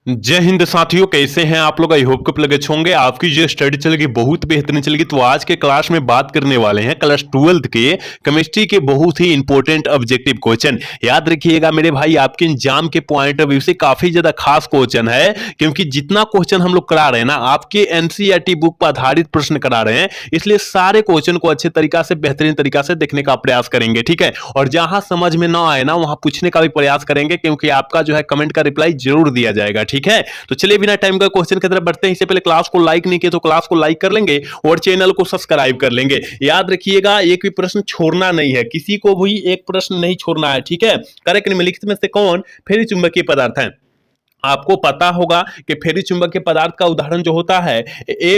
जय हिंद साथियों, कैसे हैं आप लोग। आई होप कि लगे होंगे आपकी जो स्टडी चलेगी बहुत बेहतरीन चलेगी। तो आज के क्लास में बात करने वाले हैं क्लास 12th के केमिस्ट्री के बहुत ही इंपॉर्टेंट ऑब्जेक्टिव क्वेश्चन। याद रखिएगा मेरे भाई, आपके एग्जाम के पॉइंट ऑफ व्यू से काफी ज्यादा खास क्वेश्चन है, क्योंकि जितना क्वेश्चन हम लोग करा रहे हैं ना, आपके एनसीईआरटी बुक पर आधारित प्रश्न करा रहे हैं, इसलिए सारे क्वेश्चन को अच्छे तरीका से बेहतरीन तरीका से देखने का प्रयास करेंगे। ठीक है, और जहां समझ में ना आए ना वहां पूछने का भी प्रयास करेंगे, क्योंकि आपका जो है कमेंट का रिप्लाई जरूर दिया जाएगा। ठीक है, तो चलिए बिना टाइम का क्वेश्चन की तरफ बढ़ते हैं। इससे पहले क्लास को लाइक नहीं किया तो क्लास को लाइक कर लेंगे और चैनल को सब्सक्राइब कर लेंगे। याद रखिएगा, एक भी प्रश्न छोड़ना नहीं है, किसी को भी एक प्रश्न नहीं छोड़ना है। ठीक है, करेक्ट निम्नलिखित में से कौन फेरी चुंबकीय पदार्थ है। आपको पता होगा कि फेरी चुंबकीय पदार्थ का उदाहरण जो होता है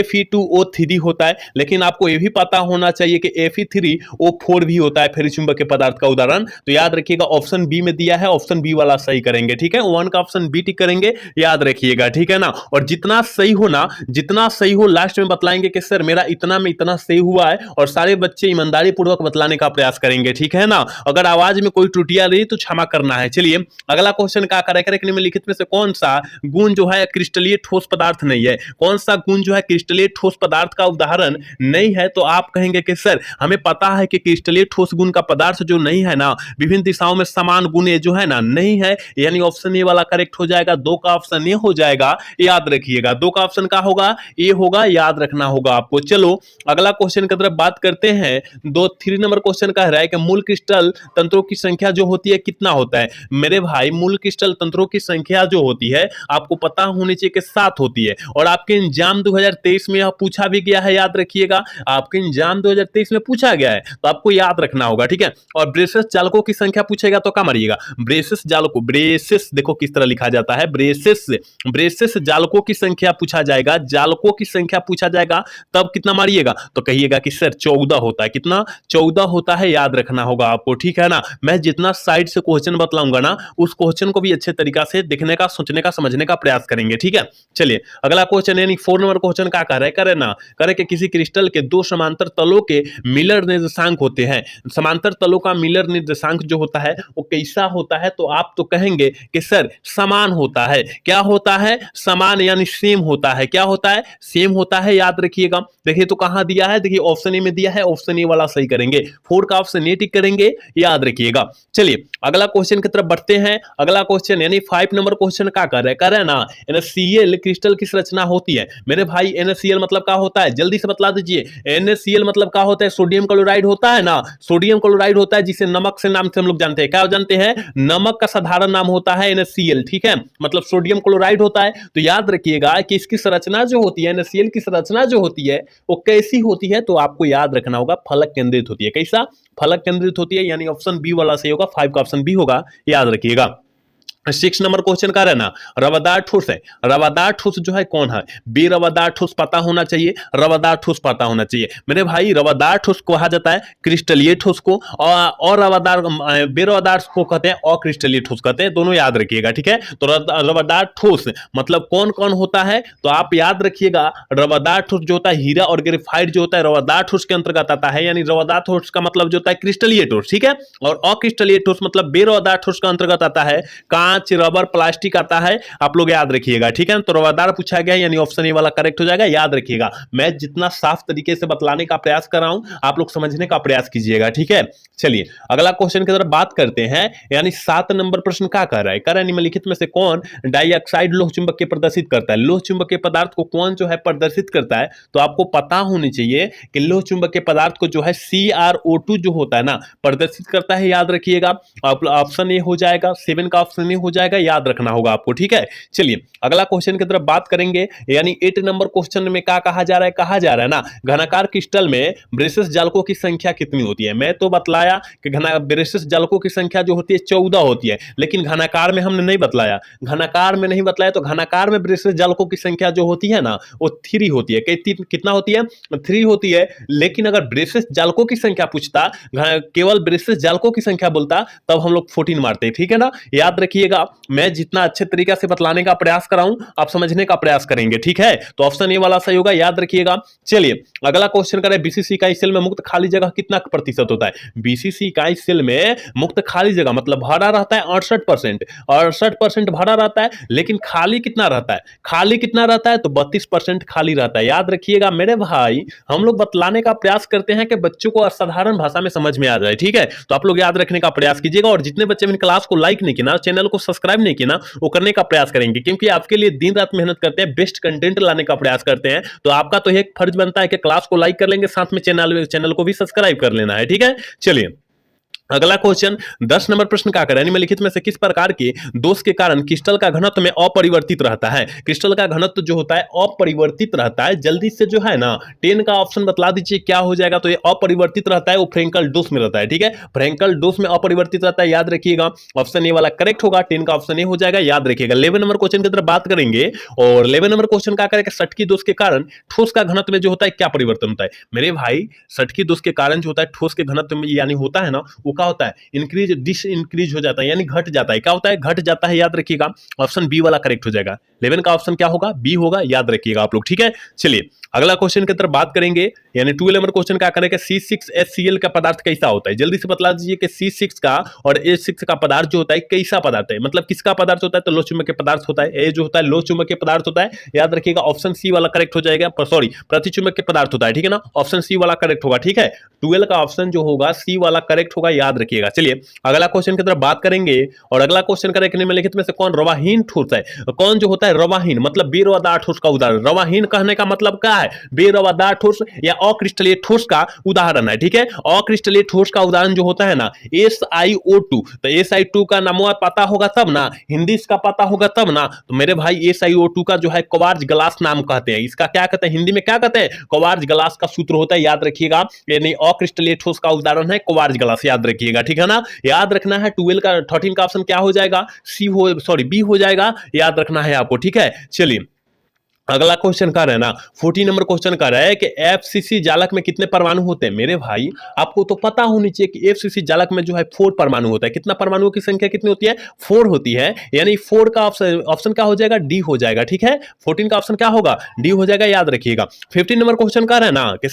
Fe2O3 होता है, लेकिन आपको यह भी पता होना चाहिए कि Fe3O4 भी होता है फेरी चुंबकीय पदार्थ का उदाहरण। तो याद रखिएगा, ऑप्शन बी में दिया है, ऑप्शन बी वाला सही करेंगे। ठीक है, वन का ऑप्शन बी टिक करेंगे, याद रखिएगा। ठीक है ना, और जितना सही हो ना, जितना सही हो लास्ट में बतलाएंगे कि सर मेरा इतना में इतना सही हुआ है, और सारे बच्चे ईमानदारी पूर्वक बतलाने का प्रयास करेंगे। ठीक है ना, अगर आवाज में कोई त्रुटियां रही तो क्षमा करना है। चलिए अगला क्वेश्चन क्या करें, निम्नलिखित में से कौन सा गुण जो है क्रिस्टलीय ठोस पदार्थ नहीं है। कौन सा गुण जो है क्रिस्टलीय ठोस पदार्थ का उदाहरण नहीं है। तो आप कहेंगे कि सर हमें पता है कि क्रिस्टलीय ठोस गुण का पदार्थ जो नहीं है ना, विभिन्न दिशाओं में समान गुण जो है ना नहीं है, यानी ऑप्शन ए वाला करेक्ट हो जाएगा। दो का ऑप्शन ए हो जाएगा, याद रखिएगा। दो का ऑप्शन का होगा, ए होगा, याद रखना होगा आपको। चलो अगला क्वेश्चन की तरफ बात करते हैं। 3 नंबर क्वेश्चन कह रहा है कि मूल क्रिस्टल तंत्रों की संख्या जो होती है कितना होता है। मेरे भाई, मूल क्रिस्टल तंत्रों की संख्या जो होती है आपको पता होनी चाहिए कि 7 होती है, और आपके एग्जाम 2023 में यह पूछा भी गया है। याद रखिएगा, आपके एग्जाम 2023 में पूछा गया है, तो आपको याद रखना होगा। ठीक है, और ब्रेसेस जालकों की संख्या पूछेगा तो क्या मारिएगा, ब्रेसेस जालकों। ब्रेसेस देखो किस तरह लिखा जाता है, ब्रेसेस। ब्रेसेस जालकों की संख्या पूछा जाएगा, जालकों की संख्या पूछा जाएगा, तब कितना मारिएगा, तो कहिएगा कि सर 14 होता है। कितना, 14 होता है, याद रखना होगा आपको। ठीक है ना, मैं जितना साइड से क्वेश्चन बतलाऊंगा ना, उस क्वेश्चन को भी अच्छे तरीका से देखने का, सोचने का, समझने का प्रयास करेंगे। ठीक है, चलिए अगला क्वेश्चन यानी 4 नंबर क्वेश्चन क्या कर रहे करे ना, करे कि किसी क्रिस्टल के दो समांतर तलों के मिलर निर्देशांक होते हैं। समांतर तलों का मिलर निर्देशांक जो होता है वो कैसा होता है। तो आप तो कहेंगे कि सर समान होता है। क्या होता है, समान यानी सेम होता है। क्या होता है, सेम होता है, याद रखिएगा। देखिए तो कहां दिया है, देखिए ऑप्शन ए में दिया है, ऑप्शन ए वाला सही करेंगे। 4 का ऑप्शन ए टिक करेंगे, याद रखिएगा। चलिए अगला क्वेश्चन की तरफ बढ़ते हैं। अगला क्वेश्चन यानी 5 नंबर क्वेश्चन क्या कर रहे हैं ना, NaCl क्रिस्टल किस रचना होती है। मेरे भाई NaCl मतलब क्या होता है, जल्दी से बतला दीजिए। NaCl मतलब क्या होता है, सोडियम क्लोराइड होता है ना, सोडियम क्लोराइड होता है, जिसे नमक से नाम से हम लोग जानते हैं। क्या जानते हैं, नमक का साधारण नाम होता है NaCl। ठीक है, मतलब सोडियम क्लोराइड होता है। तो याद रखिएगा कि इसकी संरचना जो होती है, NaCl की संरचना जो होती है वो कैसी होती है। तो आपको याद रखना होगा, फलक केंद्रित होती है। कैसा, फलक केंद्रित होती है, यानी ऑप्शन बी वाला सही होगा। 5 का ऑप्शन बी होगा, याद रखिएगा। 6 नंबर क्वेश्चन का रहना, रवादार ठोस है। रवादार ठोस जो है कौन है, बेरवादार ठोस पता होना चाहिए, रवादार ठोस पता होना चाहिए। मेरे भाई रवादार ठोस को कहा जाता है क्रिस्टलीय ठोस को, और रवादार बेरवादार को कहते हैं अक्रिस्टलीय ठोस कहते हैं, दोनों याद रखिएगा। ठीक है, तो रवादार ठोस मतलब कौन कौन होता है, तो आप याद रखिएगा। रवादार ठोस जो होता है हीरा और ग्रेफाइट जो होता है रवादार ठोस के अंतर्गत आता है, यानी रवादार ठोस का मतलब जो होता है क्रिस्टलीय ठोस। ठीक है, और अक्रिस्टलीय ठोस मतलब बेरवादार ठोस का अंतर्गत आता है कांच, रबर, प्लास्टिक आता है, आप लोग याद रखिएगा। ठीक है, तो रवादार पूछा गया, यानी ऑप्शन ए वाला करेक्ट हो जाएगा, याद रखिएगा। मैं जितना साफ तरीके से बतलाने का प्रयास कर रहा हूं, आप लोग समझने का प्रयास कीजिएगा। ठीक है, चलिए अगला क्वेश्चन की तरफ बात करते हैं। यानी 7 नंबर प्रश्न क्या कर रहा है, कर निम्नलिखित में से कौन डाइऑक्साइड लोह चुंबक प्रदर्शित करता है। लोह चुंबकीय पदार्थ को कौन जो है प्रदर्शित करता है। तो आपको पता होनी चाहिए कि लोह चुंबकीय पदार्थ को जो है CrO2 जो होता है ना प्रदर्शित करता है, याद रखिएगा। ऑप्शन ए हो जाएगा, 7 का ऑप्शन ए हो जाएगा, याद रखना होगा आपको। ठीक है, चलिए अगला क्वेश्चन की तरफ बात करेंगे। यानी 8 नंबर क्वेश्चन में क्या कहा जा रहा है, कहा जा रहा है ना घनाकार क्रिस्टल में ब्रेसेस जालकों की संख्या कितनी होती है। मैं तो बतलाया कि ब्रेसेस जालकों की संख्या जो होती है 14 होती है, लेकिन घनाकार में हमने नहीं बतलाया। घनाकार में नहीं बतलाया, तो घनाकार में ब्रेसेस जालकों की संख्या जो होती है ना वो 3 होती है। कितना होती है, 3 होती है। लेकिन अगर ब्रेसेस जालकों की संख्या पूछता, केवल ब्रेसेस जालकों की संख्या बोलता, तब हम लोग 14 मारते। ठीक है ना, याद रखिएगा। रखिएगा, मैं जितना अच्छे तरीके से बतलाने का प्रयास कर रहा हूं आप समझने का प्रयास करेंगे, ठीक है। तो ऑप्शन ए वाला सही होगा, याद रखिएगा। चलिए अगला क्वेश्चन करें, बीसीसी इकाई सेल में मुक्त खाली जगह कितना प्रतिशत होता है। बीसीसी इकाई सेल में मुक्त खाली जगह मतलब भरा रहता है 68%, 68% भरा रहता है, लेकिन खाली कितना रहता है, खाली कितना रहता है तो 32% खाली रहता है। याद रखिएगा मेरे भाई, हम लोग बतलाने का प्रयास करते हैं कि बच्चों को साधारण भाषा में समझ में आ जाए, ठीक है। तो आप लोग याद रखने का प्रयास कीजिएगा, और जितने बच्चे मेरी क्लास को लाइक नहीं किया ना, चैनल को सब्सक्राइब नहीं किया ना, वो करने का प्रयास करेंगे, क्योंकि आपके लिए दिन रात मेहनत करते हैं, बेस्ट कंटेंट लाने का प्रयास करते हैं। तो आपका तो एक फर्ज बनता है कि क्लास को लाइक कर लेंगे, साथ में चैनल को भी सब्सक्राइब कर लेना है, ठीक है। चलिए अगला क्वेश्चन 10 नंबर प्रश्न का करें, निम्नलिखित में से किस प्रकार के दोष के कारण क्रिस्टल का घनत्व में अपरिवर्तित रहता है। क्रिस्टल का घनत्व जो होता है अपरिवर्तित रहता है, जल्दी से जो है ना 10 का ऑप्शन बतला दीजिए क्या हो जाएगा। तो ये अपरिवर्तित रहता है, वो फ्रेंकल डोस में रहता है, ठीक है। फ्रेंकल डोस में अपरिवर्तित रहता है, याद रखिएगा। ऑप्शन ए वाला करेक्ट होगा, 10 का ऑप्शन ए हो जाएगा, याद रखिएगा। 11 नंबर क्वेश्चन की तरफ बात करेंगे, और 11 नंबर क्वेश्चन का करें सटकी दोष के कारण ठोस का घनत्व में जो होता है क्या परिवर्तन होता है। मेरे भाई सटकी दोष के कारण जो होता है ठोस के घनत्व में यानी होता है ना, वो क्या होता है, इंक्रीज डिस इंक्रीज हो जाता है, यानी घट जाता है। क्या होता है, घट जाता है, याद रखिएगा। ऑप्शन बी वाला करेक्ट हो जाएगा। 11 का ऑप्शन क्या होगा, बी होगा, याद रखिएगा आप लोग, ठीक है। चलिए अगला क्वेश्चन की तरफ बात करेंगे, यानी 12 नंबर क्वेश्चन का करेंगे C6HCl का पदार्थ कैसा होता है। जल्दी से बतला दीजिए कि C6 का और H6 का पदार्थ जो होता है कैसा पदार्थ है, मतलब किसका पदार्थ होता है, तो लोह चुंबकीय पदार्थ होता है। ए जो होता है लोह चुंबकीय पदार्थ होता है, याद रखिएगा। ऑप्शन सी वाला करेक्ट हो जाएगा, सॉरी प्रति चुंबकीय पदार्थ होता है, ठीक है ना। ऑप्शन सी वाला करेक्ट होगा, ठीक है। 12 का ऑप्शन जो होगा सी वाला करेक्ट होगा, याद रखिएगा। चलिए अगला क्वेश्चन की तरफ बात करेंगे, और अगला क्वेश्चन करेंगे निम्नलिखित में से कौन रवाहीन ठोस है। कौन जो होता है रवाहीन, मतलब बेरवादार ठोस का उदाहरण। रवाहीन कहने का मतलब क्या है, बेरवादार ठोस या अक्रिस्टलीय ठोस का उदाहरण है, ठीक है। अक्रिस्टलीय ठोस का उदाहरण जो होता है ना SiO2, तो SiO2 का नाम पता होगा तब ना, हिंदी इसका पता होगा तब ना। तो मेरे भाई SiO2 का जो है क्वार्ट्ज ग्लास नाम कहते हैं, इसका क्या कहते हैं, हिंदी में क्या कहते हैं, क्वार्ट्ज ग्लास का सूत्र होता है, याद रखिएगा। यानी अक्रिस्टलीय ठोस का उदाहरण है क्वार्ट्ज ग्लास, याद रखिएगा, ठीक है ना। याद रखना है 12 का 13 का ऑप्शन क्या हो जाएगा, बी हो जाएगा, याद रखना है आपको, ठीक है। चलिए अगला क्वेश्चन का है ना 14 नंबर क्वेश्चन का है कि एफसीसी जालक में कितने परमाणु होते हैं। मेरे भाई आपको तो पता होनी चाहिए कि एफसीसी जालक में जो है 4 परमाणु होता है। कितना परमाणुओं की संख्या कितनी होती है, 4 होती है, यानी 4 का ऑप्शन क्या हो जाएगा, डी हो जाएगा, ठीक है। 14 का ऑप्शन क्या होगा, डी हो जाएगा, याद रखिएगा। 15 नंबर क्वेश्चन का है ना कि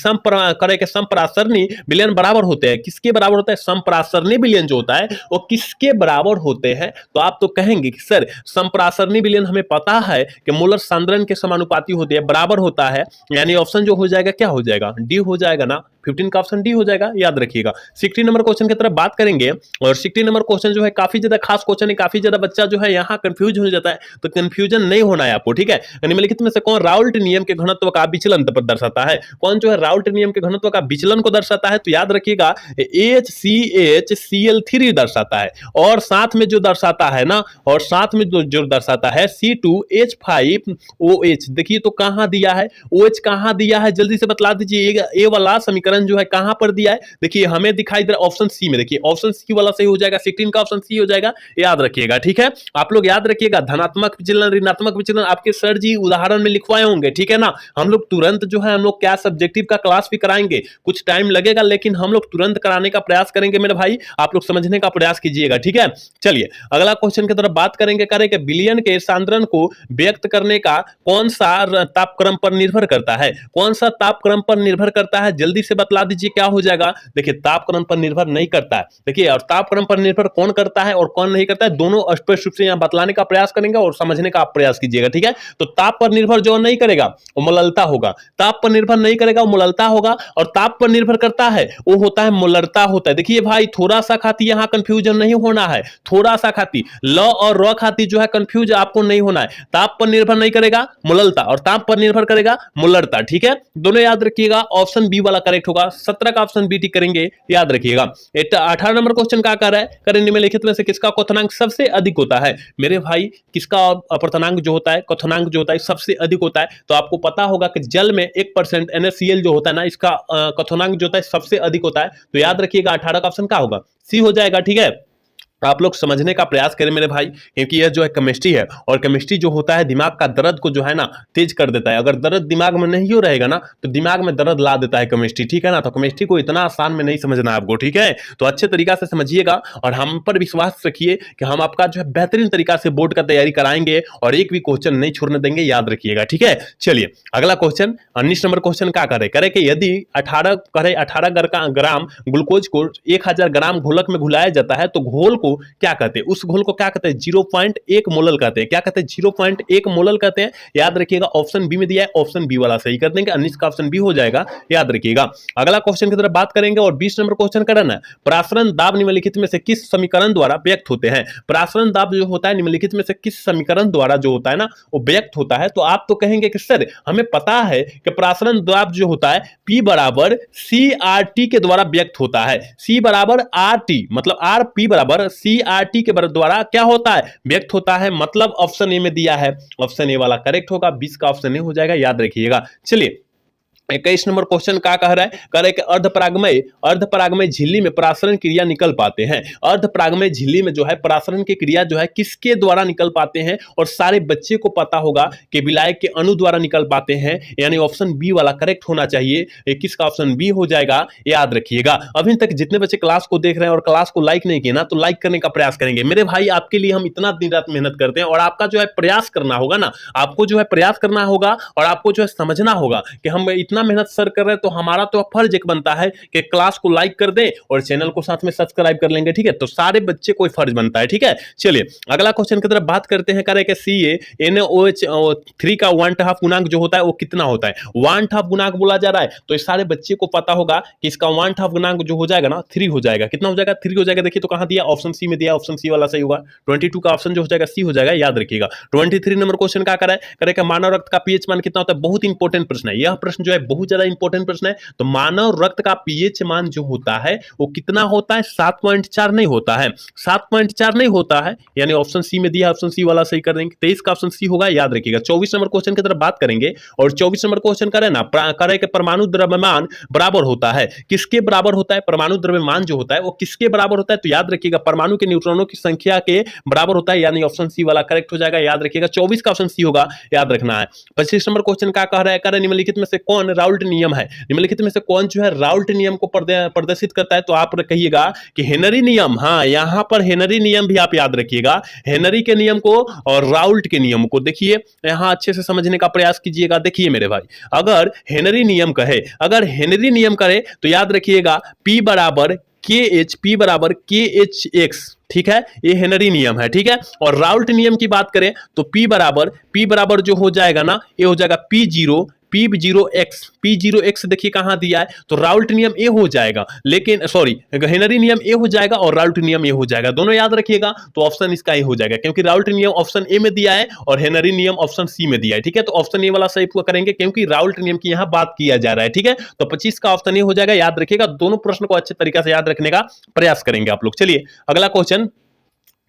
समपरासरणी विलयन बराबर होते हैं, किसके बराबर होता है, समपरासरणी विलयन जो होता है वो किसके बराबर होते हैं। तो आप तो कहेंगे कि सर समपरासरणी विलयन हमें पता है कि मोलर सांद्रण के समान पाती होती है, बराबर होता है, यानी ऑप्शन जो हो जाएगा क्या हो जाएगा, डी हो जाएगा ना। 15 का ऑप्शन डी हो जाएगा, याद रखिएगा। 16 नंबर क्वेश्चन की तरफ बात करेंगे, और 16 नंबर क्वेश्चन जो है काफी ज्यादा खास क्वेश्चन है, काफी ज्यादा बच्चा जो है यहाँ कंफ्यूज हो जाता है, तो कंफ्यूजन नहीं होना है आपको, ठीक है। निम्नलिखित में से कौन राउल्ट नियम के घनत्व का विचलन दर्शाता है। कौन जो है राउल्ट नियम के घनत्व का विचलन को दर्शाता है, तो याद रखिएगा HCHCl3 दर्शाता है, और साथ में जो दर्शाता है ना, और साथ में जो दर्शाता है C2H5OH। देखिए तो कहां दिया है, OH कहां दिया है, जल्दी से बतला दीजिए। ए वाला समीकरण जो है कहां पर दिया है, देखिए हमें दिखाई दे रहा है ऑप्शन सी में, देखिए ऑप्शन सी वाला सही हो जाएगा, 16 का ऑप्शन सी हो जाएगा, याद रखिएगा, ठीक है। आप लोग याद रखिएगा धनात्मक विचलन ऋणात्मक विचलन आपके सर जी उदाहरण में लिखवाए होंगे, ठीक है ना। हम लोग तुरंत जो है हम लोग क्या सब्जेक्टिव का क्लास भी कराएंगे, कुछ टाइम लगेगा लेकिन हम लोग तुरंत कराने का प्रयास करेंगे मेरे भाई, आप लोग समझने का प्रयास कीजिएगा, ठीक है। चलिए अगला क्वेश्चन की तरफ बात करेंगे विलयन के सांद्रण को व्यक्त करने का कौन सा तापक्रम पर निर्भर करता है, कौन सा तापक्रम पर निर्भर करता है, जल्दी से बतला दीजिए क्या हो जाएगा। देखिए तापक्रम पर निर्भर नहीं करता है, देखिए और तापक्रम पर निर्भर कौन करता है और कौन नहीं करता है, दोनों स्पष्ट रूप से यहां बतलाने का प्रयास करेंगे और समझने का प्रयास कीजिएगा, ठीक है। तो ताप पर निर्भर जो नहीं करेगा वो मोललता होगा, ताप पर निर्भर नहीं करेगा वो मोललता होगा, और ताप पर निर्भर करता है वो होता है मोलरता होता है। देखिए भाई थोड़ा सा खाती यहां कंफ्यूजन नहीं होना है, थोड़ा सा खाती ल और र खाती जो है कंफ्यूज आपको नहीं होना है। ताप पर निर्भर नहीं करेगा मोललता, और ताप पर निर्भर करेगा मोलरता, ठीक है। दोनों याद रखिएगा, ऑप्शन बी वाला करेक्ट होगा। 17 का ऑप्शन बी टिक करेंगे, याद रखिएगा। 18 नंबर क्वेश्चन क्या कर रहा है, करें निम्नलिखित में से किसका क्वथनांक सबसे अधिक होता है। मेरे भाई किसका अपवर्तनांक जो होता है, क्वथनांक जो होता है सबसे अधिक होता है, तो आपको पता होगा कि जल में 1% NaCl जो होता है ना, इसका क्वथनांक जो होता है सबसे अधिक होता है। तो याद रखिएगा 18 का ऑप्शन क्या होगा, सी हो जाएगा, ठीक है। आप लोग समझने का प्रयास करें मेरे भाई, क्योंकि यह जो है केमिस्ट्री है, और केमिस्ट्री जो होता है दिमाग का दर्द को जो है ना तेज कर देता है। अगर दर्द दिमाग में नहीं हो रहेगा ना तो दिमाग में दर्द ला देता है केमिस्ट्री, ठीक है ना। तो केमिस्ट्री को इतना आसान में नहीं समझना है आपको, ठीक है। तो अच्छे तरीका से समझिएगा और हम पर विश्वास रखिए कि हम आपका जो है बेहतरीन तरीका से बोर्ड का तैयारी कराएंगे और एक भी क्वेश्चन नहीं छोड़ने देंगे, याद रखिएगा, ठीक है। चलिए अगला क्वेश्चन 19 नंबर क्वेश्चन क्या करे कि यदि 18 ग्राम ग्लूकोज को 1000 ग्राम घोलक में घुलाया जाता है तो घोल को क्या कहते हैं? उस घोल को क्या कहते हैं? 0.1 मोलल कहते हैं। क्या कहते हैं? 0.1 मोलल कहते हैं। याद रखिएगा, ऑप्शन बी में दिया है, ऑप्शन बी वाला सही कर देंगे, 19 का ऑप्शन बी हो जाएगा, याद रखिएगा। अगला क्वेश्चन की तरफ बात करेंगे और 20 नंबर क्वेश्चन करना है, परासरण दाब निम्नलिखित में से किस समीकरण द्वारा व्यक्त होते हैं? परासरण दाब जो होता है निम्नलिखित में से किस समीकरण द्वारा जो होता है ना वो व्यक्त होता है। तो आप तो कहेंगे कि सर हमें पता है कि परासरण दाब जो होता है P बराबर CRT के द्वारा व्यक्त होता है। C बराबर RT मतलब RP बराबर CRT के द्वारा क्या होता है? व्यक्त होता है। मतलब ऑप्शन ए में दिया है, ऑप्शन ए वाला करेक्ट होगा, 20 का ऑप्शन ए हो जाएगा, याद रखिएगा। चलिए 21 नंबर क्वेश्चन क्या कह रहा है? कह रहा है कि अर्धपरागमय झिल्ली में परासरण क्रिया निकल पाते हैं। अर्धपरागमय झिल्ली में जो है परासरण की क्रिया जो है किसके द्वारा निकल पाते हैं? और सारे बच्चे को पता होगा कि विलायक के अणु द्वारा निकल पाते हैं, यानी ऑप्शन बी वाला करेक्ट होना चाहिए। 21 का ऑप्शन बी हो जाएगा, याद रखिएगा। अभी तक जितने बच्चे क्लास को देख रहे हैं और क्लास को लाइक नहीं किए ना तो लाइक करने का प्रयास करेंगे मेरे भाई। आपके लिए हम इतना दिन रात मेहनत करते हैं और आपका जो है प्रयास करना होगा ना, आपको जो है प्रयास करना होगा और आपको जो है समझना होगा कि हम इतना मेहनत सर कर रहे हैं, तो हमारा तो फर्ज एक बनता है कि क्लास को लाइक कर दें और चैनल को साथ में सब्सक्राइब कर लेंगे, ठीक है। तो सारे बच्चे को फर्ज बनता है, ठीक है। चलिए अगला क्वेश्चन की तरफ बात करते हैं। करें कि CaNO3 का 1/2 गुणांक जो होता है वो कितना होता है? 1/2 गुणांक बोला जा रहा है, तो इस सारे बच्चे को पता होगा कि इसका 1/2 गुणांक जो हो जाएगा ना 3 हो जाएगा। कितना हो जाएगा? 3 हो जाएगा। देखिए तो कहां दिया? ऑप्शन सी में दिया, ऑप्शन सी वाला सही होगा। 22 का ऑप्शन जो हो जाएगा सी हो जाएगा, याद रखिएगा। 23 नंबर क्वेश्चन क्या कर रहा है? मानव रक्त का पीएच मान कितना होता है? बहुत इंपॉर्टेंट प्रश्न है यह प्रश्न, जो है बहुत ज्यादा इंपॉर्टेंट प्रश्न है। तो मानव रक्त का पीएच मान जो होता है वो कितना होता है? 7.4 नहीं होता है, 7.4 नहीं होता है, यानी ऑप्शन सी में दिया, ऑप्शन सी वाला सही कर देंगे। 23 का ऑप्शन सी होगा, याद रखिएगा। 24 नंबर क्वेश्चन की तरफ बात करेंगे और 24 नंबर क्वेश्चन करें ना, करें कि परमाणु द्रव्यमान बराबर होता है किसके बराबर होता है? परमाणु द्रव्यमान जो होता है वो किसके बराबर होता है? तो याद रखिएगा परमाणु के न्यूट्रॉनों की संख्या के बराबर होता है, यानी ऑप्शन सी वाला करेक्ट हो जाएगा, याद रखिएगा। 24 का ऑप्शन सी होगा, याद रखना है। 25 नंबर क्वेश्चन क्या कह रहा है? कह निम्नलिखित में से कौन राउल्ट नियम है? निम्नलिखित में से कौन जो है राउल्ट नियम को प्रदर्शित करता है? तो आप कहिएगा कि हेनरी नियम। हाँ, यहां पर हेनरी नियम भी आप याद रखिएगा, हेनरी के नियम को और राउल्ट के नियम को। देखिए यहां अच्छे से समझने का प्रयास कीजिएगा। देखिए मेरे भाई, अगर हेनरी नियम करे तो याद रखिएगा P बराबर KH ठीक है, ये हेनरी नियम है, ठीक है। और राउल्ट नियम की बात करें तो P बराबर जो हो जाएगा ना, ये हो जाएगा P0x देखिए कहां दिया है, तो राउल्ट नियम ए हो जाएगा, लेकिन सॉरी हेनरी नियम ए हो जाएगा और राउल्ट नियम ए हो जाएगा, दोनों याद रखिएगा। तो ऑप्शन इसका ए हो जाएगा, क्योंकि राउल्ट नियम ऑप्शन ए में दिया है और हेनरी नियम ऑप्शन सी में दिया है, ठीक है। तो ऑप्शन ए वाला सही करेंगे, क्योंकि राउल्ट नियम की यहां बात किया जा रहा है, ठीक है। तो 25 का ऑप्शन ए हो जाएगा, याद रखिएगा। दोनों प्रश्न को अच्छे तरीके से याद रखने का प्रयास करेंगे आप लोग। चलिए अगला क्वेश्चन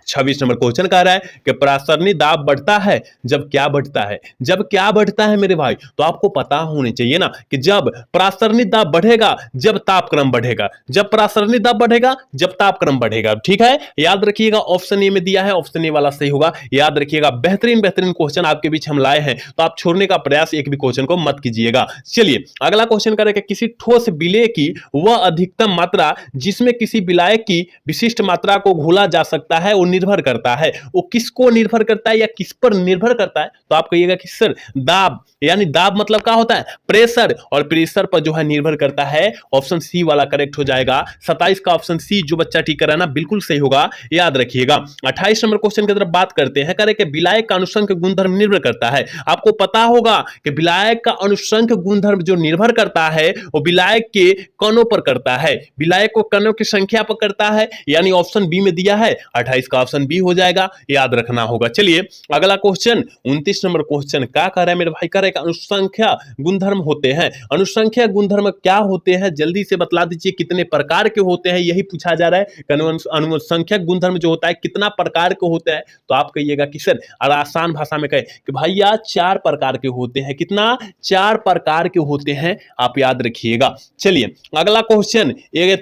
26 नंबर क्वेश्चन कह रहा है कि परासरणी दाब बढ़ता है जब क्या बढ़ता है? जब क्या बढ़ता है मेरे भाई? तो आपको पता होने चाहिए ना कि जब परासरणी दाब बढ़ेगा जब तापक्रम बढ़ेगा, जब परासरणी दाब बढ़ेगा जब तापक्रम बढ़ेगा, ठीक है। याद रखिएगा, ऑप्शन ए में दिया है, ऑप्शन ए वाला सही होगा, याद रखिएगा। बेहतरीन क्वेश्चन आपके बीच हम लाए हैं, तो आप छोड़ने का प्रयास एक भी क्वेश्चन को मत कीजिएगा। चलिए अगला क्वेश्चन करें कि किसी ठोस विलेय की वह अधिकतम मात्रा जिसमें किसी विलायक की विशिष्ट मात्रा को घोला जा सकता है वो निर्भर करता है, वो किसको निर्भर करता है या किस पर निर्भर करता है? तो आप कहिएगा कि सर दाब, यानी दाब मतलब क्या होता है? प्रेशर, और प्रेशर पर जो है निर्भर करता है, ऑप्शन सी वाला करेक्ट हो जाएगा। 27 का ऑप्शन सी जो बच्चा ठीक कर रहा है ना बिल्कुल सही होगा, याद रखिएगा। 28 नंबर क्वेश्चन की तरफ बात करते हैं। करें कि विलायक का अनुसंग गुणधर्म निर्भर करता है। आपको पता होगा कि विलायक का अनुसंग गुणधर्म जो निर्भर करता है वो विलायक के कणों पर करता है, विलायक को कणों की संख्या पर करता है, यानी ऑप्शन बी में दिया है। 28 का ऑप्शन बी हो जाएगा, याद रखना होगा। चलिए अगला क्वेश्चन 29 नंबर क्वेश्चन क्या कह रहा है मेरे भाई, कह रहा है कि अनुसंख्या गुणधर्म होते हैं। अनुसंख्या गुणधर्म क्या होते हैं, जल्दी से बतला दीजिए, कितने प्रकार के होते हैं, यही पूछा जा रहा है। अनुसंख्यक गुणधर्म जो होता है कितना प्रकार के होते हैं, तो आप कहिएगा कि सर, और आसान भाषा में कहे कि भैया 4 प्रकार के होते हैं। कितना? 4 प्रकार के होते हैं, आप याद रखिएगा। चलिए अगला क्वेश्चन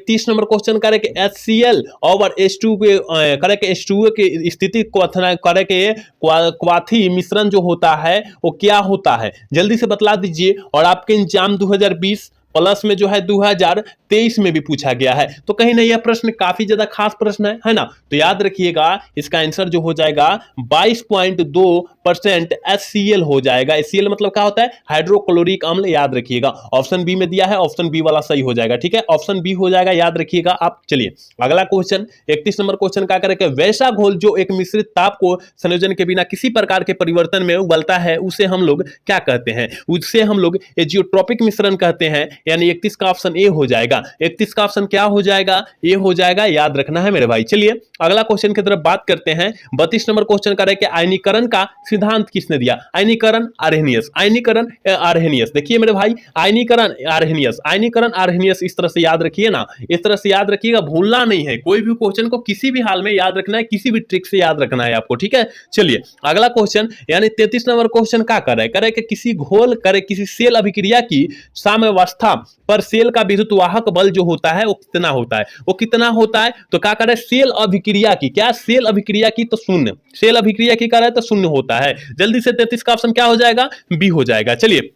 30 नंबर क्वेश्चन करे कि HCl और H2 के करे कि H2O की स्थिति को करे कि क्वाथी मिश्रण जो होता है वो क्या होता है, जल्दी से बतला दीजिए। और आपके एग्जाम 2020 प्लस में जो है 2023 में भी पूछा गया है, तो कहीं ना यह प्रश्न काफी ज्यादा खास प्रश्न है ना। तो याद रखिएगा इसका आंसर जो हो जाएगा 22.2% HCl हो जाएगा। HCl मतलब क्या होता है? हाइड्रोक्लोरिक अम्ल, याद रखिएगा। ऑप्शन बी में दिया है, ऑप्शन बी वाला सही हो जाएगा, ठीक है, ऑप्शन बी हो जाएगा, याद रखिएगा आप। चलिए अगला क्वेश्चन 31 नंबर क्वेश्चन क्या करें कि वैसा घोल जो एक मिश्रित ताप को संयोजन के बिना किसी प्रकार के परिवर्तन में उबलता है, उसे हम लोग क्या कहते हैं? उससे हम लोग एजियोट्रोपिक मिश्रण कहते हैं, यानी 31 का ऑप्शन ए हो जाएगा। 31 का ऑप्शन क्या हो जाएगा? ए हो जाएगा, याद रखना है मेरे भाई। चलिए अगला क्वेश्चन की तरफ बात करते हैं। 32 नंबर क्वेश्चन करें कि आयनीकरण का सिद्धांत किसने दिया? आयनीकरण आर्हेनियस, आयनीकरण आर्हेनियस। देखिए मेरे भाई, आयनीकरण आर्हेनियस, आयनीकरण आर्हेनियस, इस तरह से याद रखिए ना, इस तरह से याद रखिएगा, भूलना नहीं है। कोई भी क्वेश्चन को किसी भी हाल में याद रखना है, किसी भी ट्रिक से याद रखना है आपको, ठीक है। चलिए अगला क्वेश्चन यानी 33 नंबर क्वेश्चन क्या करे कि किसी घोल करे किसी सेल अभिक्रिया की साम्यावस्था पर सेल का विद्युत वाहक बल जो होता है वो कितना होता है? वो कितना होता है? तो क्या करे? सेल अभिक्रिया की, क्या सेल अभिक्रिया की? तो शून्य। सेल अभिक्रिया की करे तो शून्य होता है। जल्दी से 33 का ऑप्शन क्या हो जाएगा? बी हो जाएगा। चलिए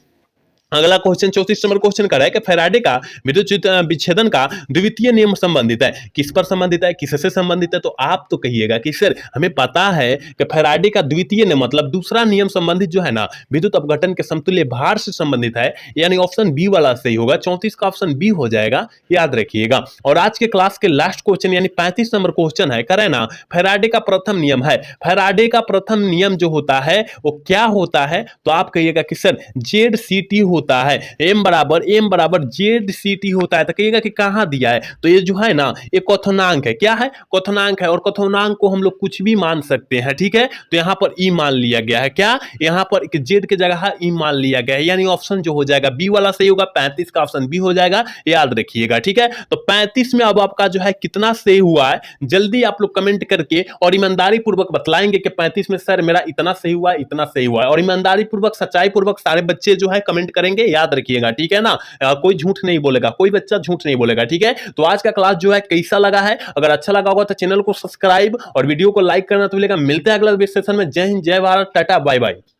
अगला क्वेश्चन 34 नंबर क्वेश्चन का है कि फैराडे का विद्युत विच्छेदन का द्वितीय नियम संबंधित है, किस पर संबंधित है, किससे संबंधित है? तो आप तो कहिएगा कि सर हमें पता है कि फैराडे का द्वितीय नियम मतलब दूसरा नियम संबंधित जो है ना, विद्युत अपघटन के समतुल्य भार से संबंधित है, यानी ऑप्शन बी वाला सही होगा। 34 का ऑप्शन बी हो जाएगा, याद रखिएगा। और आज के क्लास के लास्ट क्वेश्चन यानी 35 नंबर क्वेश्चन है, करे ना फैराडे का प्रथम नियम है। फैराडे का प्रथम नियम जो होता है वो क्या होता है? तो आप कहिएगा कि सर ZCT होता है, m बराबर ZCT होता है। तो कहिएगा कि कहां दिया है? तो ये जो है ना, ये क्वथनांक है। क्या है? क्वथनांक है। और क्वथनांक को हम लोग कुछ भी मान सकते हैं, ठीक है। तो यहां पर ई मान लिया गया है। क्या? यहां पर जेड के जगह ई मान लिया गया है, यानी ऑप्शन जो हो जाएगा बी वाला सही होगा। 35 का ऑप्शन बी हो जाएगा, याद रखिएगा, ठीक है। तो 35 में अब आपका जो है कितना सही हुआ है, जल्दी आप लोग कमेंट करके और ईमानदारी पूर्वक बतलाएंगे कि 35 में सर मेरा इतना सही हुआ है, इतना सही हुआ है। और ईमानदारी पूर्वक सच्चाई पूर्वक सारे बच्चे जो है कमेंट करेंगे, याद रखिएगा, ठीक है ना। कोई झूठ नहीं बोलेगा, कोई बच्चा झूठ नहीं बोलेगा, ठीक है। तो आज का क्लास जो है कैसा लगा है? अगर अच्छा लगा होगा तो चैनल को सब्सक्राइब और वीडियो को लाइक करना तो भूलिएगा। मिलते हैं अगला सेशन में। जय हिंद, जय भारत, टाटा, बाय बाय।